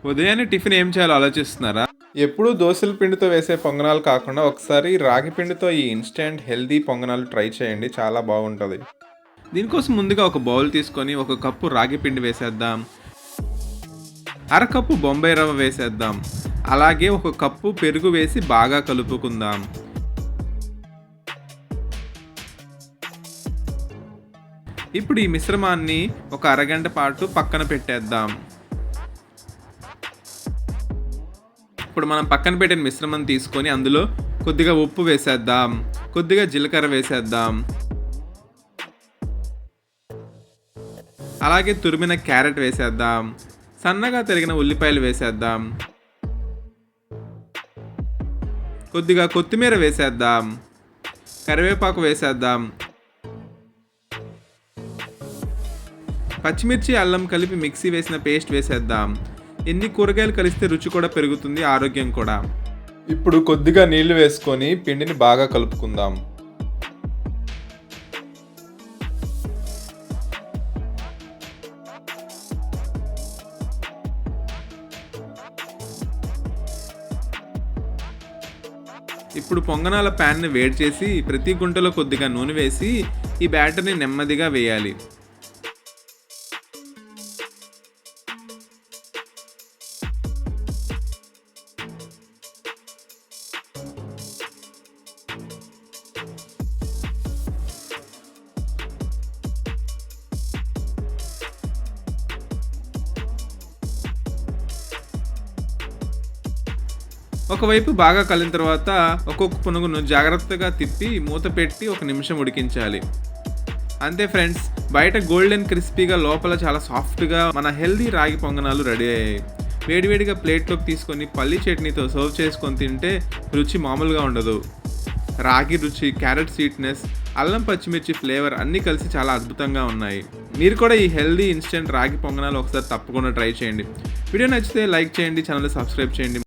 ఉదయాన్నే టిఫిన్ ఏం చేయాలో ఆలోచిస్తున్నారా? ఎప్పుడూ దోసల పిండితో వేసే పొంగనాలు కాకుండా ఒకసారి రాగి పిండితో ఈ ఇన్‌స్టాంట్ హెల్తీ పొంగనాలు ట్రై చేయండి. చాలా బాగుంటది. దీనికోసం ముందుగా ఒక బౌల్ తీసుకొని ఒక కప్పు రాగి పిండి వేసేద్దాం. అరకప్పు బొంబాయి రవ్వ వేసేద్దాం. అలాగే ఒక కప్పు పెరుగు వేసి బాగా కలుపుకుందాం. ఇప్పుడు ఈ మిశ్రమాన్ని ఒక అరగంట పాటు పక్కన పెట్టేద్దాం. ఇప్పుడు మనం పక్కన పెట్టిన మిశ్రమం తీసుకొని అందులో కొద్దిగా ఉప్పు వేసేద్దాం, కొద్దిగా జీలకర్ర వేసేద్దాం, అలాగే తురిమిన క్యారెట్ వేసేద్దాం, సన్నగా తరిగిన ఉల్లిపాయలు వేసేద్దాం, కొద్దిగా కొత్తిమీర వేసేద్దాం, కరివేపాకు వేసేద్దాం, పచ్చిమిర్చి అల్లం కలిపి మిక్సీ వేసిన పేస్ట్ వేసేద్దాం. ఎన్ని కూరగాయలు కలిస్తే రుచి కూడా పెరుగుతుంది, ఆరోగ్యం కూడా. ఇప్పుడు కొద్దిగా నీళ్లు వేసుకొని పిండిని బాగా కలుపుకుందాం. ఇప్పుడు పొంగనాల ప్యాన్ని వేడి చేసి ప్రతి గుంటలో కొద్దిగా నూనె వేసి ఈ బ్యాటర్ని నెమ్మదిగా వేయాలి. ఒకవైపు బాగా కలిన తర్వాత ఒక్కొక్క పునుగును జాగ్రత్తగా తిప్పి మూత పెట్టి 1 నిమిషం ఉడికించాలి. అంతే ఫ్రెండ్స్, బయట గోల్డెన్ క్రిస్పీగా లోపల చాలా సాఫ్ట్గా మన హెల్దీ రాగి పొంగనాలు రెడీ అయ్యాయి. వేడివేడిగా ప్లేట్లోకి తీసుకొని పల్లి చట్నీతో సర్వ్ చేసుకొని తింటే రుచి మామూలుగా ఉండదు. రాగి రుచి, క్యారెట్ స్వీట్నెస్, అల్లం పచ్చిమిర్చి ఫ్లేవర్ అన్నీ కలిసి చాలా అద్భుతంగా ఉన్నాయి. మీరు కూడా ఈ హెల్దీ ఇన్స్టెంట్ రాగి పొంగనాలు ఒకసారి తప్పకుండా ట్రై చేయండి. వీడియో నచ్చితే లైక్ చేయండి, ఛానల్ సబ్స్క్రైబ్ చేయండి.